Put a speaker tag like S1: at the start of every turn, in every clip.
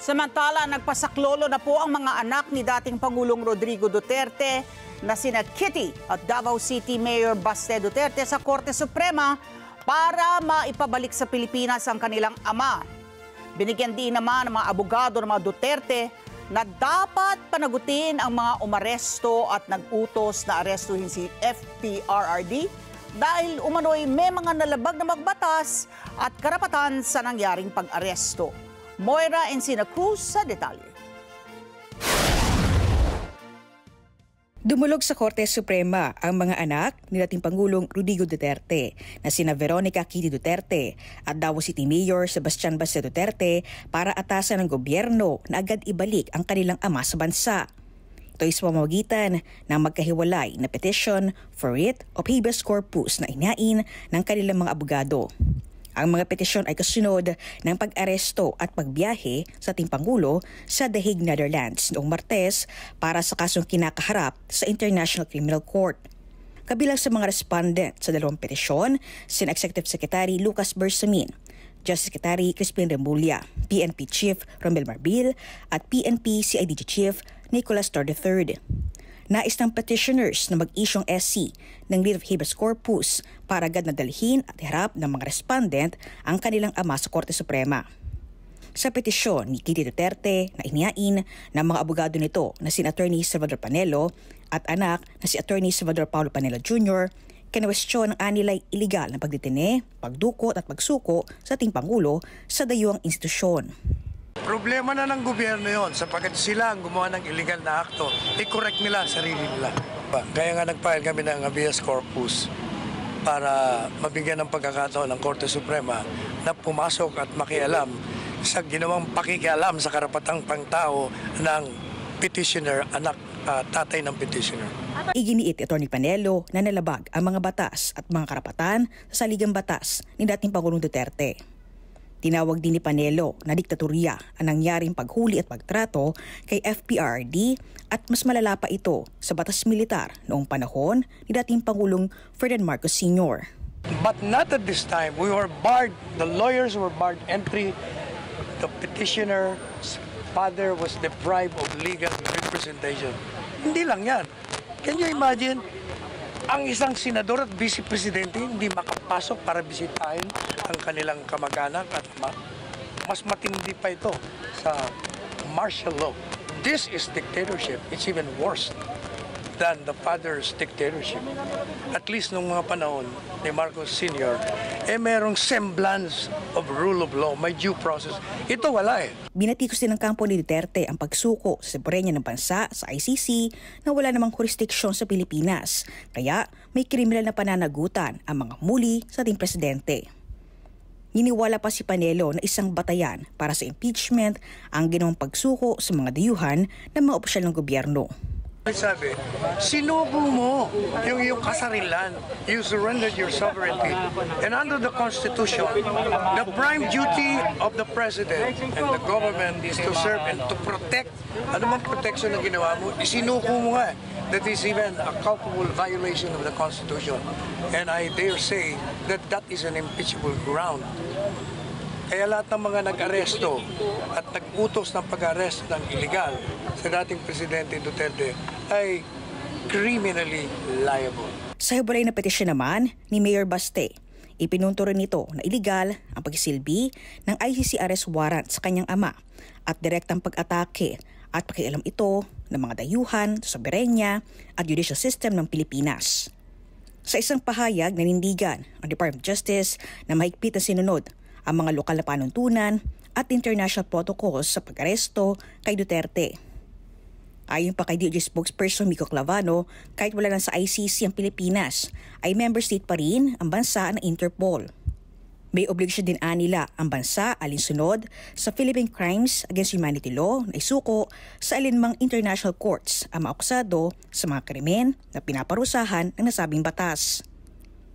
S1: Samantala, nagpasaklolo na po ang mga anak ni dating Pangulong Rodrigo Duterte na sina Kitty at Davao City Mayor Baste Duterte sa Korte Suprema para maipabalik sa Pilipinas ang kanilang ama. Binigyan din naman ng mga abogado ng mga Duterte na dapat panagutin ang mga umaresto at nag-utos na arestuhin si FPRRD dahil umano'y may mga nalabag na magbatas at karapatan sa nangyaring pag-aresto. Moira Encina Cruz sa detalye.
S2: Dumulog sa Korte Suprema ang mga anak ni dating Pangulong Rodrigo Duterte na sina Veronica Kitty Duterte at Davao City Mayor Sebastian Baste Duterte para atasan ng gobyerno na agad ibalik ang kanilang ama sa bansa. Ito ay sa pamamagitan ng magkahiwalay na petition for writ of habeas corpus na inain ng kanilang mga abogado. Ang mga petisyon ay kasunod ng pag-aresto at pagbiyahe sa ating Pangulo sa The Hague, Netherlands noong Martes para sa kasong kinakaharap sa International Criminal Court. Kabilang sa mga respondent sa dalawang petisyon, sina Executive Secretary Lucas Bersamin, Justice Secretary Crispin Remulla, PNP Chief Romel Marbil at PNP CIDG Chief Nicolas Torre III. Nais ng petitioners na mag-isyong SC ng writ of habeas corpus para agad na dalhin at iharap ng mga respondent ang kanilang ama sa Korte Suprema. Sa petisyon ni Kitty Duterte na inihain ng mga abogado nito na si Attorney Salvador Panelo at anak na si Attorney Salvador Paulo Panelo Jr., kinwestiyon ang anilay iligal na pagdetene, pagdukot at pagsuko sa ating Pangulo sa dayuhang institusyon.
S3: Problema na ng gobyerno yon sapagkat sila ang gumawa ng illegal na akto. I-correct nila ang sarili nila. Kaya nga nag-file kami ng habeas corpus para mabigyan ng pagkakataon ng Korte Suprema na pumasok at makialam sa ginawang pakikialam sa karapatang pangtao ng petitioner, anak, tatay ng petitioner.
S2: Iginiit ni Atty. Panelo na nalabag ang mga batas at mga karapatan sa saligang batas ni dating Pangulong Duterte. Tinawag din ni Panelo na diktatorya ang nangyaring paghuli at pagtrato kay FPRRD at mas malala pa ito sa batas militar noong panahon ni dating Pangulong Ferdinand Marcos Sr.
S3: But not at this time. We were barred, the lawyers were barred entry. The petitioner's father was deprived of legal representation. Hindi lang yan. Can you imagine? Ang isang senador at vice-presidente hindi makapasok para bisitahin ang kanilang kamag-anak at mas matindi pa ito sa martial law. This is dictatorship. It's even worse than the father's dictatorship. At least nung mga panahon ni Marcos Sr., merong semblance of rule of law, may due process. Ito wala eh.
S2: Binatikos din ng kampo ni Duterte ang pagsuko sa soberenya ng bansa sa ICC na wala namang jurisdiksyon sa Pilipinas. Kaya may kriminal na pananagutan ang mga muli sa ating presidente. Niniwala pa si Panelo na isang batayan para sa impeachment ang ginawang pagsuko sa mga dayuhan ng mga opisyal ng gobyerno.
S3: Sabi, sinuko mo yung iyong kasarilan. You surrendered your sovereignty. And under the Constitution, the prime duty of the President and the government is to serve and to protect. Ano mang protection na ginawa mo, isinuko mo nga. That is even a culpable violation of the Constitution. And I dare say that that is an impeachable ground. Kaya lahat ng mga nag-aresto at nag-utos ng pag-aresto ng illegal sa dating Presidente Duterte ay criminally liable.
S2: Sa hiwalay na petisyon naman ni Mayor Baste, ipinunto rin nito na illegal ang pagsisilbi ng ICC arrest warrant sa kanyang ama at direktang pag-atake at pakialam ito ng mga dayuhan, soberenya at judicial system ng Pilipinas. Sa isang pahayag, nanindigan ang Department of Justice na mahigpit na sinunod ang mga lokal na panuntunan at international protocols sa pag-aresto kay Duterte. Ayon pa kay DOJ spokesperson Mico Clavano, kahit wala na sa ICC ang Pilipinas, ay member state pa rin ang bansa ng Interpol. May obligasyon din nila ang bansa alinsunod sa Philippine Crimes Against Humanity Law na isuko sa alinmang international courts ang maakusado sa mga krimen na pinaparusahan ng nasabing batas.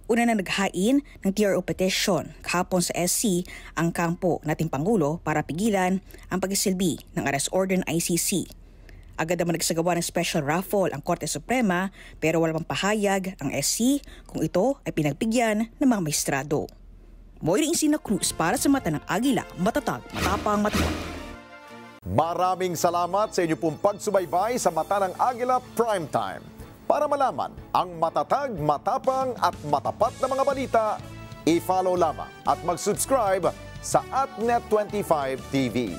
S2: Una na naghain ng TRO petition kahapon sa SC ang kampo nating Pangulo para pigilan ang pagsisilbi ng arrest order ng ICC. Agad naman nagsagawa ng special raffle ang Korte Suprema pero wala pang pahayag ang SC kung ito ay pinagbigyan ng mga maestrado. Moira Encina Cruz para sa Mata ng Agila, matatag, matapang, matapat.
S4: Maraming salamat sa inyo pong pagsubaybay sa Mata ng Agila Primetime. Para malaman ang matatag, matapang at matapat na mga balita, i-follow lamang at mag-subscribe sa AtNet25 TV.